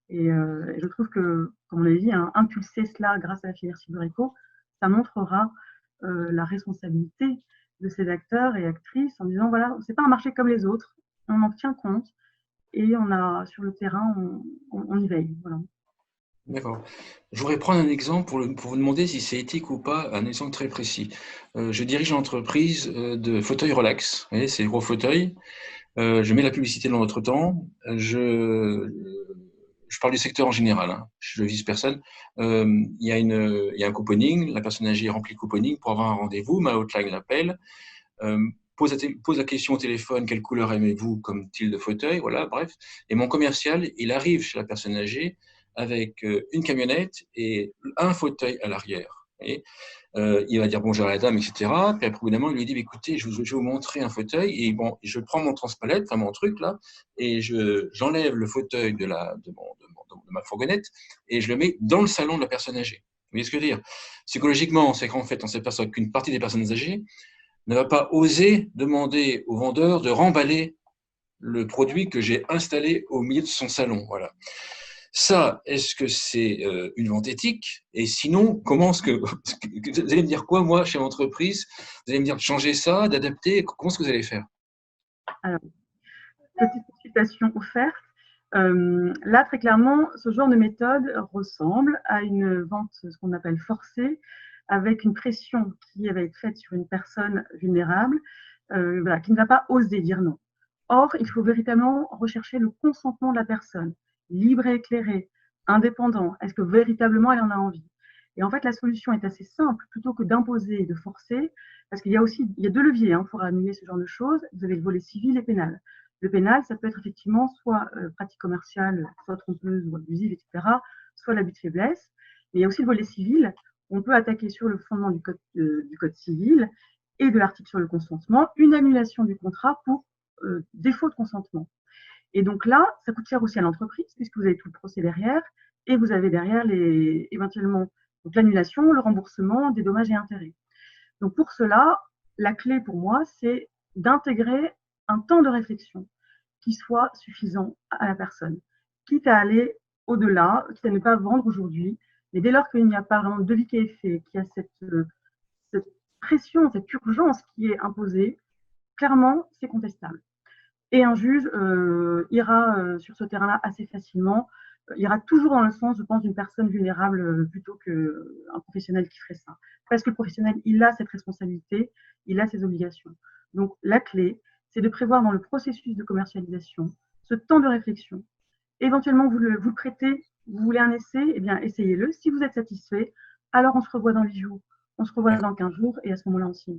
Et je trouve que, comme on l'a dit, hein, impulser cela grâce à la filière Cybereco, ça montrera la responsabilité de ces acteurs et actrices en disant voilà, c'est pas un marché comme les autres, on en tient compte et on a sur le terrain, on y veille. Voilà. D'accord. Je voudrais prendre un exemple pour vous demander si c'est éthique ou pas, un exemple très précis. Je dirige une entreprise de fauteuils relax. Vous voyez, c'est des gros fauteuils. Je mets la publicité dans notre temps. Je parle du secteur en général, hein. Je ne vise personne. Il y a un couponing. La personne âgée remplit le couponing pour avoir un rendez-vous. Ma hotline l'appelle. Pose la question au téléphone, quelle couleur aimez-vous comme style de fauteuil, voilà, bref. Et mon commercial, il arrive chez la personne âgée avec une camionnette et un fauteuil à l'arrière. Il va dire bonjour à la dame, etc. Puis après, évidemment, il lui dit écoutez, je vais vous montrer un fauteuil. Et bon, je prends mon transpalette, enfin mon truc là, et j'enlève le fauteuil de ma fourgonnette et je le mets dans le salon de la personne âgée. Vous voyez ce que je veux dire? Psychologiquement, c'est qu'en fait, on s'aperçoit qu'une partie des personnes âgées ne va pas oser demander au vendeur de remballer le produit que j'ai installé au milieu de son salon. Voilà. Ça, est-ce que c'est une vente éthique? Et sinon, comment est-ce que vous allez me dire quoi, moi, chez l'entreprise? Vous allez me dire de changer ça, d'adapter? Comment est-ce que vous allez faire? Alors, petite consultation offerte. Là, très clairement, ce genre de méthode ressemble à une vente, ce qu'on appelle forcée, avec une pression qui va être faite sur une personne vulnérable, voilà, qui ne va pas oser dire non. Or, il faut véritablement rechercher le consentement de la personne, libre et éclairé, indépendant. Est-ce que véritablement elle en a envie? Et en fait, la solution est assez simple, plutôt que d'imposer et de forcer, parce qu'il y a deux leviers hein, pour annuler ce genre de choses. Vous avez le volet civil et pénal. Le pénal, ça peut être effectivement soit pratique commerciale, soit trompeuse ou abusive, etc., soit l'abus de faiblesse. Mais il y a aussi le volet civil. On peut attaquer sur le fondement du code civil et de l'article sur le consentement une annulation du contrat pour défaut de consentement. Et donc là, ça coûte cher aussi à l'entreprise, puisque vous avez tout le procès derrière, et vous avez derrière éventuellement l'annulation, le remboursement des dommages et intérêts. Donc pour cela, la clé pour moi, c'est d'intégrer un temps de réflexion qui soit suffisant à la personne, quitte à aller au-delà, quitte à ne pas vendre aujourd'hui, mais dès lors qu'il n'y a pas vraiment de devis qui est fait, qu'il y a cette pression, cette urgence qui est imposée, clairement, c'est contestable. Et un juge ira sur ce terrain-là assez facilement, ira toujours dans le sens, je pense, d'une personne vulnérable plutôt qu'un professionnel qui ferait ça. Parce que le professionnel, il a cette responsabilité, il a ses obligations. Donc la clé, c'est de prévoir dans le processus de commercialisation ce temps de réflexion. Éventuellement, vous le prêtez, vous voulez un essai, eh bien essayez-le. Si vous êtes satisfait, alors on se revoit dans 8 jours, on se revoit dans 15 jours et à ce moment-là, on signe.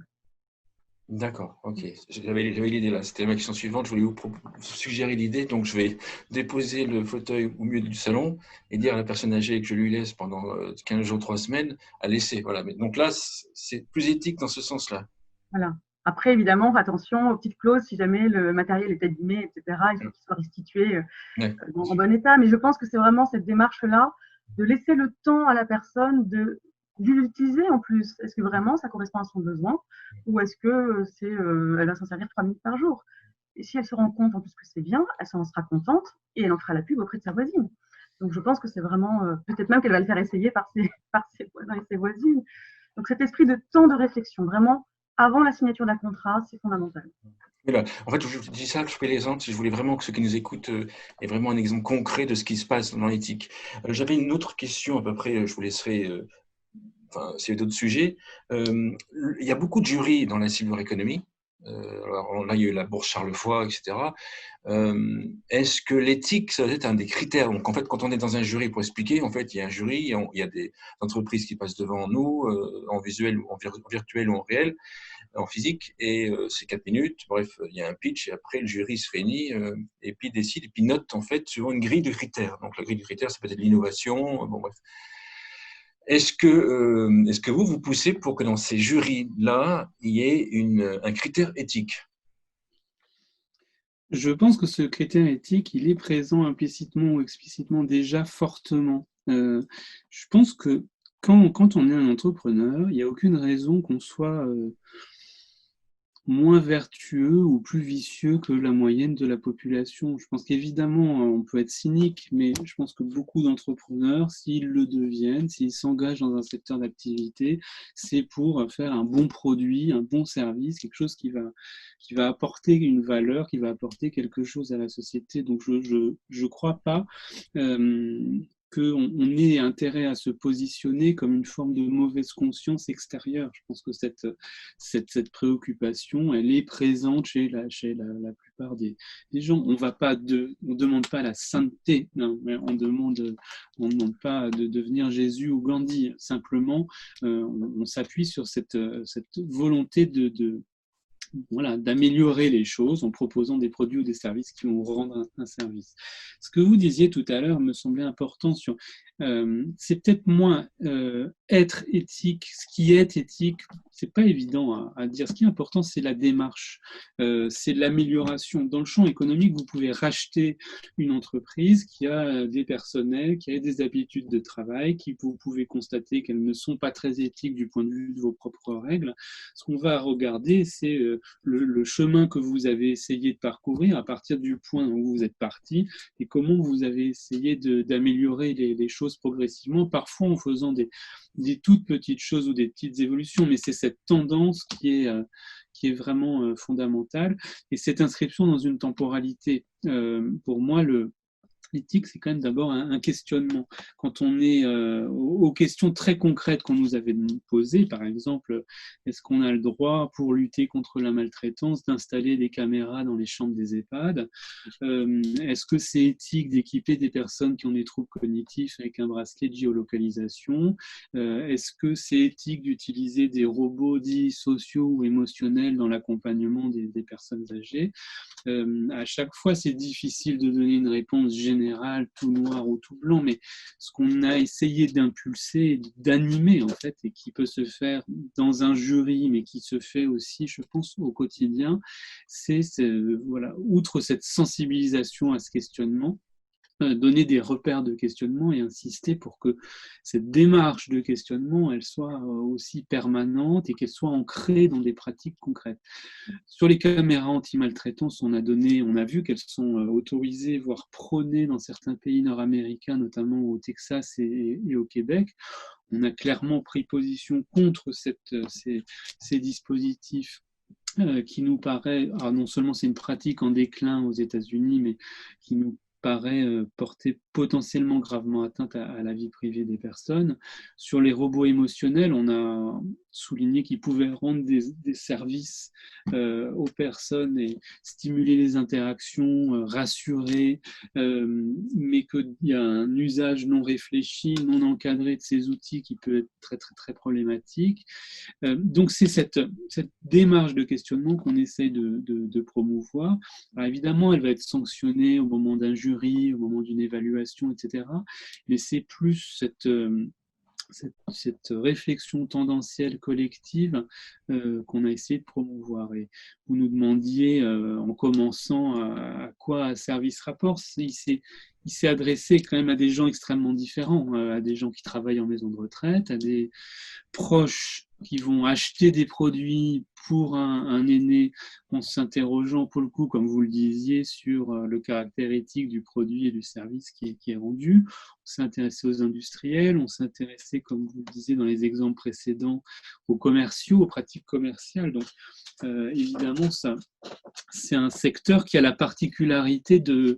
D'accord, ok. J'avais l'idée là. C'était ma question suivante. Je voulais vous suggérer l'idée. Donc, je vais déposer le fauteuil au milieu du salon et dire à la personne âgée que je lui laisse pendant 15 jours, 3 semaines à laisser. Voilà. Mais donc là, c'est plus éthique dans ce sens-là. Voilà. Après, évidemment, attention aux petites clauses, si jamais le matériel est abîmé, etc., il faut qu'il soit restitué en bon état. Mais je pense que c'est vraiment cette démarche-là de laisser le temps à la personne de l'utiliser en plus. Est-ce que vraiment ça correspond à son besoin ou est-ce que elle va s'en servir 3 minutes par jour? Et si elle se rend compte en plus que c'est bien, elle s'en sera contente et elle en fera la pub auprès de sa voisine. Donc je pense que c'est vraiment, peut-être même qu'elle va le faire essayer par ses voisins et ses voisines. Donc cet esprit de temps de réflexion, vraiment, avant la signature d'un contrat, c'est fondamental. Voilà. En fait, je dis ça, je fais l'exemple, si je voulais vraiment que ceux qui nous écoutent aient vraiment un exemple concret de ce qui se passe dans l'éthique. J'avais une autre question, à peu près, je vous laisserai, enfin, s'il y a d'autres sujets. Il y a beaucoup de jurys dans la silver economy. Alors là, il y a eu la bourse Charlevoix, etc. Est-ce que l'éthique, ça doit être un des critères? Donc, en fait, quand on est dans un jury, pour expliquer, en fait, il y a un jury, il y a des entreprises qui passent devant nous, en visuel, en virtuel ou en réel, en physique, et c'est 4 minutes. Bref, il y a un pitch, et après, le jury se réunit, et puis décide, et puis note, en fait, suivant une grille de critères. Donc, la grille de critères, ça peut être l'innovation, bon, bref. Est-ce que vous poussez pour que dans ces jurys-là, il y ait un critère éthique? Je pense que ce critère éthique, il est présent implicitement ou explicitement déjà fortement. Je pense que quand on est un entrepreneur, il n'y a aucune raison qu'on soit moins vertueux ou plus vicieux que la moyenne de la population. Je pense qu'évidemment, on peut être cynique, mais je pense que beaucoup d'entrepreneurs, s'ils le deviennent, s'ils s'engagent dans un secteur d'activité, c'est pour faire un bon produit, un bon service, quelque chose qui va apporter une valeur, qui va apporter quelque chose à la société. Donc je crois pas qu'on ait intérêt à se positionner comme une forme de mauvaise conscience extérieure. Je pense que cette préoccupation, elle est présente chez la plupart des gens. On ne demande pas la sainteté, non, mais on ne demande pas de devenir Jésus ou Gandhi. Simplement, on s'appuie sur cette volonté d'améliorer les choses en proposant des produits ou des services qui vont rendre un service. Ce que vous disiez tout à l'heure me semblait important c'est peut-être moins être éthique. Ce qui est éthique, c'est pas évident à dire. Ce qui est important, c'est la démarche, c'est l'amélioration. Dans le champ économique, vous pouvez racheter une entreprise qui a des personnels, qui a des habitudes de travail, vous pouvez constater qu'elles ne sont pas très éthiques du point de vue de vos propres règles. Ce qu'on va regarder, c'est le chemin que vous avez essayé de parcourir à partir du point où vous êtes parti et comment vous avez essayé d'améliorer les choses progressivement, parfois en faisant des toutes petites choses ou des petites évolutions, mais c'est cette tendance qui est vraiment fondamentale et cette inscription dans une temporalité. Pour moi, l'éthique, c'est quand même d'abord un questionnement. Quand on est aux questions très concrètes qu'on nous avait posées, par exemple, est-ce qu'on a le droit, pour lutter contre la maltraitance, d'installer des caméras dans les chambres des EHPAD ? Est-ce que c'est éthique d'équiper des personnes qui ont des troubles cognitifs avec un bracelet de géolocalisation ? Est-ce que c'est éthique d'utiliser des robots dits sociaux ou émotionnels dans l'accompagnement des personnes âgées ? À chaque fois, c'est difficile de donner une réponse générale, tout noir ou tout blanc, mais ce qu'on a essayé d'impulser, d'animer en fait, et qui peut se faire dans un jury, mais qui se fait aussi, je pense, au quotidien, c'est outre cette sensibilisation à ce questionnement, donner des repères de questionnement et insister pour que cette démarche de questionnement, elle soit aussi permanente et qu'elle soit ancrée dans des pratiques concrètes. Sur les caméras anti-maltraitance, on a vu qu'elles sont autorisées, voire prônées dans certains pays nord-américains, notamment au Texas et au Québec. On a clairement pris position contre ces dispositifs qui nous paraît, non seulement c'est une pratique en déclin aux États-Unis, mais qui nous paraît porter potentiellement gravement atteinte à la vie privée des personnes. Sur les robots émotionnels, on a souligné qu'ils pouvaient rendre des services aux personnes et stimuler les interactions, rassurer, mais qu'il y a un usage non réfléchi, non encadré de ces outils qui peut être très, très, très problématique. Donc, c'est cette démarche de questionnement qu'on essaye de promouvoir. Alors, évidemment, elle va être sanctionnée au moment d'un jury, au moment d'une évaluation, etc. Mais c'est plus cette réflexion tendancielle collective qu'on a essayé de promouvoir. Et vous nous demandiez, en commençant, à quoi servi ce rapport. Il s'est adressé quand même à des gens extrêmement différents, à des gens qui travaillent en maison de retraite, à des proches qui vont acheter des produits pour un aîné en s'interrogeant pour le coup, comme vous le disiez, sur le caractère éthique du produit et du service qui est rendu. On s'est intéressé aux industriels, on s'est intéressé, comme vous le disiez dans les exemples précédents, aux commerciaux, aux pratiques commerciales. Donc évidemment, ça, c'est un secteur qui a la particularité de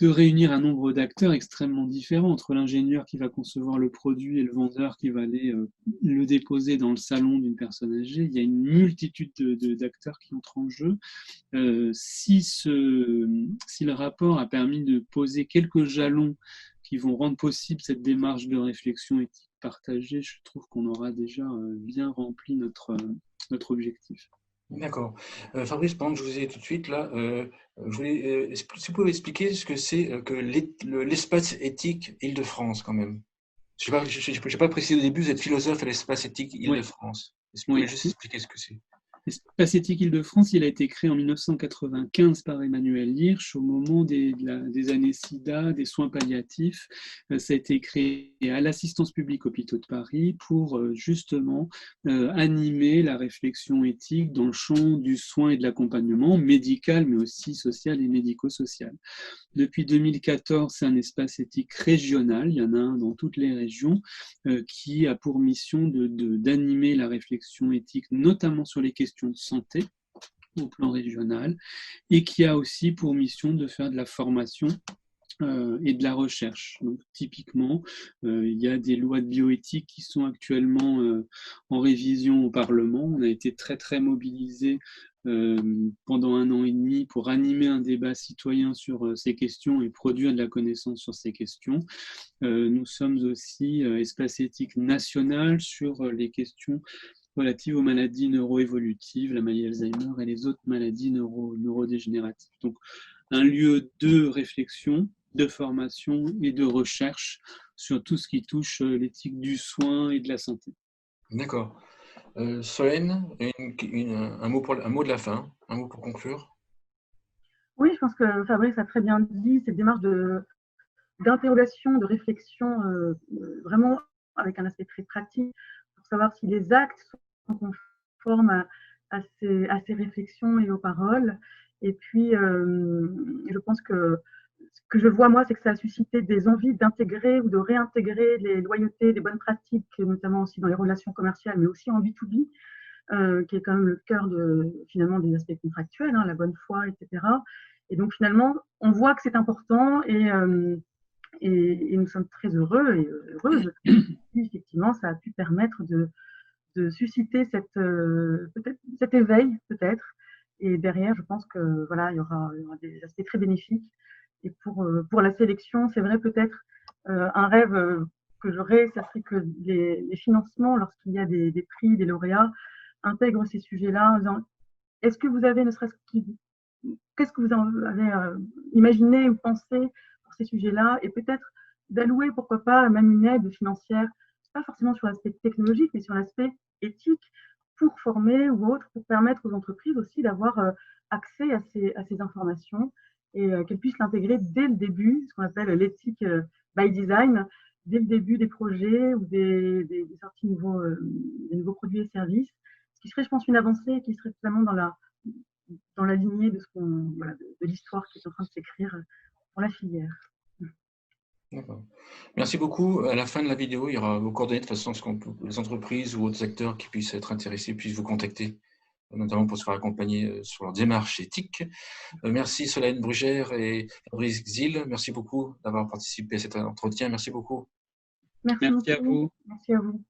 réunir un nombre d'acteurs extrêmement différents, entre l'ingénieur qui va concevoir le produit et le vendeur qui va aller le déposer dans le salon d'une personne âgée. Il y a une multitude d'acteurs qui entrent en jeu. Si le rapport a permis de poser quelques jalons qui vont rendre possible cette démarche de réflexion éthique partagée, je trouve qu'on aura déjà bien rempli notre objectif. D'accord. Fabrice, pendant que je vous ai tout de suite là, je voulais, si vous pouvez expliquer ce que c'est que l'espace éthique Île-de-France quand même. Je n'ai pas précisé au début, vous êtes philosophe à l'espace éthique Île-de-France. Est-ce que vous pouvez juste expliquer ce que c'est ? Espace Éthique Île-de-France, il a été créé en 1995 par Emmanuel Hirsch au moment des années SIDA, des soins palliatifs. Ça a été créé à l'Assistance publique Hôpitaux de Paris pour justement animer la réflexion éthique dans le champ du soin et de l'accompagnement médical, mais aussi social et médico-social. Depuis 2014, c'est un espace éthique régional, il y en a un dans toutes les régions, qui a pour mission d'animer la réflexion éthique, notamment sur les questions de santé au plan régional, et qui a aussi pour mission de faire de la formation et de la recherche. Donc, typiquement, il y a des lois de bioéthique qui sont actuellement en révision au Parlement. On a été très, très mobilisés pendant 1 an et demi pour animer un débat citoyen sur ces questions et produire de la connaissance sur ces questions. Nous sommes aussi espace éthique national sur les questions relatives aux maladies neuroévolutives, la maladie Alzheimer et les autres maladies neurodégénératives. Donc, un lieu de réflexion, de formation et de recherche sur tout ce qui touche l'éthique du soin et de la santé. D'accord. Solène, un mot de la fin, un mot pour conclure. Oui, je pense que Fabrice a très bien dit, cette démarche d'interrogation, de réflexion, vraiment avec un aspect très pratique, pour savoir si les actes sont conformes à ces réflexions et aux paroles. Et puis, je pense que ce que je vois, moi, c'est que ça a suscité des envies d'intégrer ou de réintégrer les loyautés, les bonnes pratiques, notamment aussi dans les relations commerciales, mais aussi en B2B, qui est quand même le cœur finalement des aspects contractuels, hein, la bonne foi, etc. Et donc, finalement, on voit que c'est important et nous sommes très heureux et heureuses. Effectivement, ça a pu permettre de susciter cet éveil, peut-être. Et derrière, je pense que voilà, il y aura des aspects très bénéfiques. Et pour la sélection, c'est vrai, peut-être un rêve que j'aurais, ça serait que les financements, lorsqu'il y a des prix, des lauréats, intègrent ces sujets-là en disant est-ce que vous avez, ne serait-ce qu'est-ce que vous avez imaginé ou pensé pour ces sujets-là, et peut-être d'allouer, pourquoi pas, même une aide financière, pas forcément sur l'aspect technologique, mais sur l'aspect éthique, pour former ou autre, pour permettre aux entreprises aussi d'avoir accès à ces informations et qu'elles puissent l'intégrer dès le début, ce qu'on appelle l'éthique by design, dès le début des projets ou des sorties des nouveaux produits et services, ce qui serait, je pense, une avancée qui serait totalement dans la lignée de l'histoire qui est en train de s'écrire pour la filière. D'accord. Merci beaucoup. À la fin de la vidéo, il y aura vos coordonnées de façon à ce que les entreprises ou autres acteurs qui puissent être intéressés puissent vous contacter, notamment pour se faire accompagner sur leur démarche éthique. Merci Solène Brugère et Fabrice Xil. Merci beaucoup d'avoir participé à cet entretien. Merci beaucoup. Merci beaucoup. À vous. Merci à vous.